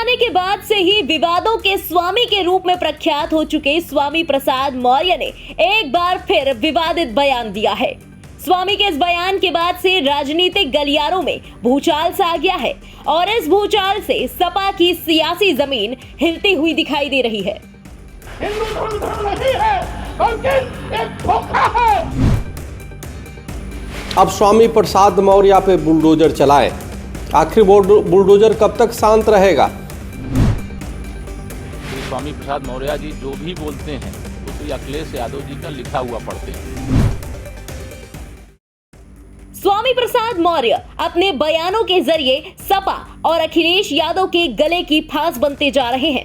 आने के बाद से ही विवादों के स्वामी के रूप में प्रख्यात हो चुके स्वामी प्रसाद मौर्य ने एक बार फिर विवादित बयान दिया है। स्वामी के इस बयान के बाद से राजनीतिक गलियारों में भूचाल सा आ गया है और इस भूचाल से सपा की सियासी जमीन हिलती हुई दिखाई दे रही है। हिंदू धर्म नहीं है बल्कि एक धोखा है। अब स्वामी प्रसाद मौर्य पे बुलडोजर चलाएं। आखिर बुलडोजर कब तक शांत रहेगा? स्वामी प्रसाद मौर्य जी जो भी बोलते हैं वो तो अखिलेश यादव जी का लिखा हुआ पढ़ते हैं। स्वामी प्रसाद मौर्य अपने बयानों के जरिए सपा और अखिलेश यादव के गले की फांस बनते जा रहे हैं।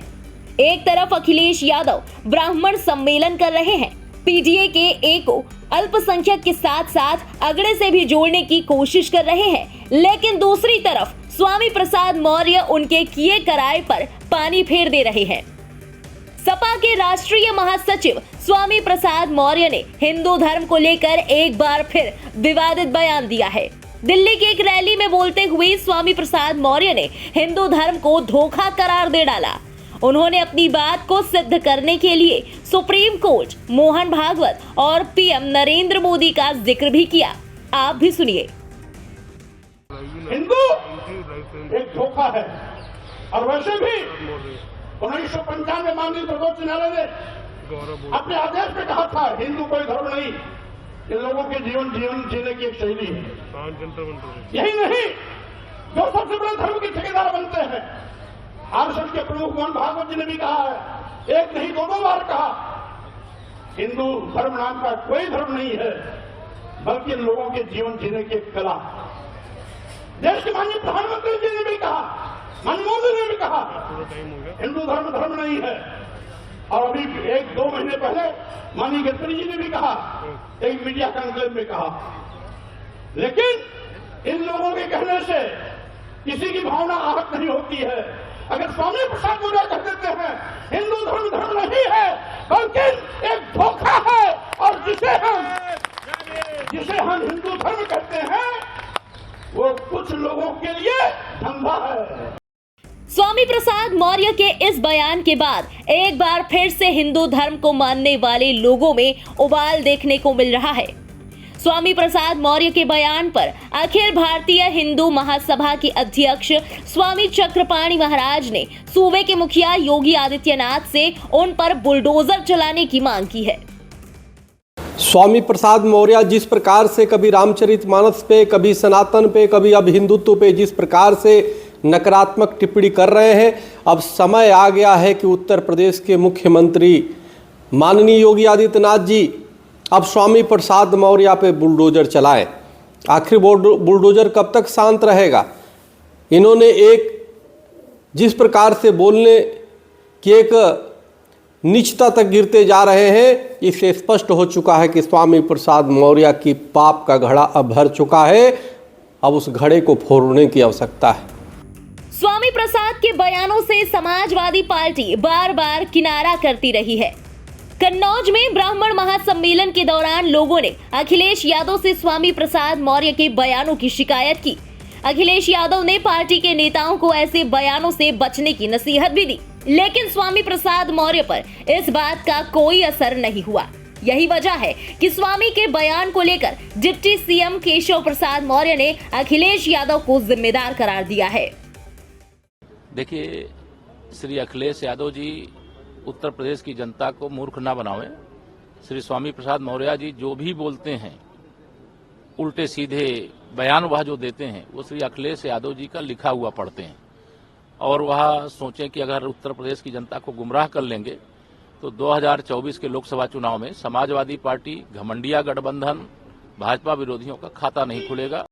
एक तरफ अखिलेश यादव ब्राह्मण सम्मेलन कर रहे हैं, पीडीए के ए को अल्पसंख्यक के साथ साथ अगड़े से भी जोड़ने की कोशिश कर रहे हैं, लेकिन दूसरी तरफ स्वामी प्रसाद मौर्य उनके किए कराए पर पानी फेर दे रहे हैं। सपा के राष्ट्रीय महासचिव स्वामी प्रसाद मौर्य ने हिंदू धर्म को लेकर एक बार फिर विवादित बयान दिया है। दिल्ली की एक रैली में बोलते हुए स्वामी प्रसाद मौर्य ने हिंदू धर्म को धोखा करार दे डाला। उन्होंने अपनी बात को सिद्ध करने के लिए सुप्रीम कोर्ट, मोहन भागवत और पीएम नरेंद्र मोदी का जिक्र भी किया। आप भी सुनिए। हिंदू एक धोखा है और वैसे भी 1995 माननीय सर्वोच्च न्यायालय ने अपने आदेश में कहा था हिंदू कोई धर्म नहीं, ये लोगों के जीवन जीने की एक शैली है। यही नहीं, जो सबसे बड़े धर्म के ठेकेदार बनते हैं, आरएसएस के प्रमुख मोहन भागवत जी ने भी कहा है, एक नहीं 2 बार कहा, हिंदू धर्म नाम का कोई धर्म नहीं है बल्कि लोगों के जीवन जीने की एक कला। देश के माननीय प्रधानमंत्री जी ने भी कहा, माननीय मोदी ने भी कहा, हिंदू धर्म नहीं है। और अभी 1-2 महीने पहले माननीय गडकरी जी ने भी कहा, एक मीडिया कॉन्क्लेव में कहा। लेकिन इन लोगों के कहने से किसी की भावना आहत नहीं होती है। अगर स्वामी प्रसाद मौर्य कह देते हैं हिंदू धर्म नहीं है बल्कि एक धोखा है, और जिसे हम हिंदू धर्म कहते हैं वो कुछ लोगों के लिए धंधा है। स्वामी प्रसाद मौर्य के इस बयान के बाद एक बार फिर से हिंदू धर्म को मानने वाले लोगों में उबाल देखने को मिल रहा है। स्वामी प्रसाद मौर्य के बयान पर अखिल भारतीय हिंदू महासभा के अध्यक्ष स्वामी चक्रपाणी महाराज ने सूबे के मुखिया योगी आदित्यनाथ से उन पर बुलडोजर चलाने की मांग की है। स्वामी प्रसाद मौर्य जिस प्रकार से कभी रामचरितमानस पे, कभी सनातन पे, कभी अब हिंदुत्व पे जिस प्रकार से नकारात्मक टिप्पणी कर रहे हैं, अब समय आ गया है कि उत्तर प्रदेश के मुख्यमंत्री माननीय योगी आदित्यनाथ जी अब स्वामी प्रसाद मौर्य पे बुलडोजर चलाएं। आखिर बुलडोजर कब तक शांत रहेगा? इन्होंने एक जिस प्रकार से बोलने की एक नीचता तक गिरते जा रहे हैं, इससे स्पष्ट हो चुका है कि स्वामी प्रसाद मौर्य की पाप का घड़ा अब भर चुका है। अब उस घड़े को फोड़ने की आवश्यकता है। स्वामी प्रसाद के बयानों से समाजवादी पार्टी बार बार किनारा करती रही है। कन्नौज में ब्राह्मण महासम्मेलन के दौरान लोगों ने अखिलेश यादव से स्वामी प्रसाद मौर्य के बयानों की शिकायत की। अखिलेश यादव ने पार्टी के नेताओं को ऐसे बयानों से बचने की नसीहत भी दी, लेकिन स्वामी प्रसाद मौर्य पर इस बात का कोई असर नहीं हुआ। यही वजह है कि स्वामी के बयान को लेकर डिप्टी सीएम केशव प्रसाद मौर्य ने अखिलेश यादव को जिम्मेदार करार दिया है। देखिए, श्री अखिलेश यादव जी उत्तर प्रदेश की जनता को मूर्ख ना बनावें। श्री स्वामी प्रसाद मौर्य जी जो भी बोलते हैं, उल्टे सीधे बयान वह जो देते हैं, वो श्री अखिलेश यादव जी का लिखा हुआ पढ़ते हैं। और वह सोचें कि अगर उत्तर प्रदेश की जनता को गुमराह कर लेंगे तो 2024 के लोकसभा चुनाव में समाजवादी पार्टी, घमंडिया गठबंधन, भाजपा विरोधियों का खाता नहीं खुलेगा।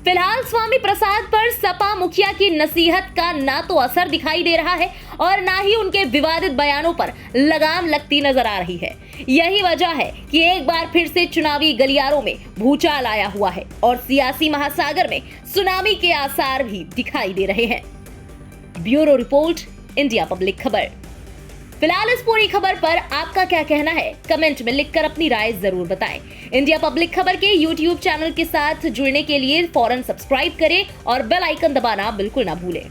फिलहाल स्वामी प्रसाद पर सपा मुखिया की नसीहत का ना तो असर दिखाई दे रहा है और ना ही उनके विवादित बयानों पर लगाम लगती नजर आ रही है। यही वजह है कि एक बार फिर से चुनावी गलियारों में भूचाल आया हुआ है और सियासी महासागर में सुनामी के आसार भी दिखाई दे रहे हैं। ब्यूरो रिपोर्ट, इंडिया पब्लिक खबर। फिलहाल इस पूरी खबर पर आपका क्या कहना है, कमेंट में लिखकर अपनी राय जरूर बताएं। इंडिया पब्लिक खबर के यूट्यूब चैनल के साथ जुड़ने के लिए फौरन सब्सक्राइब करें और बेल आइकन दबाना बिल्कुल ना भूलें।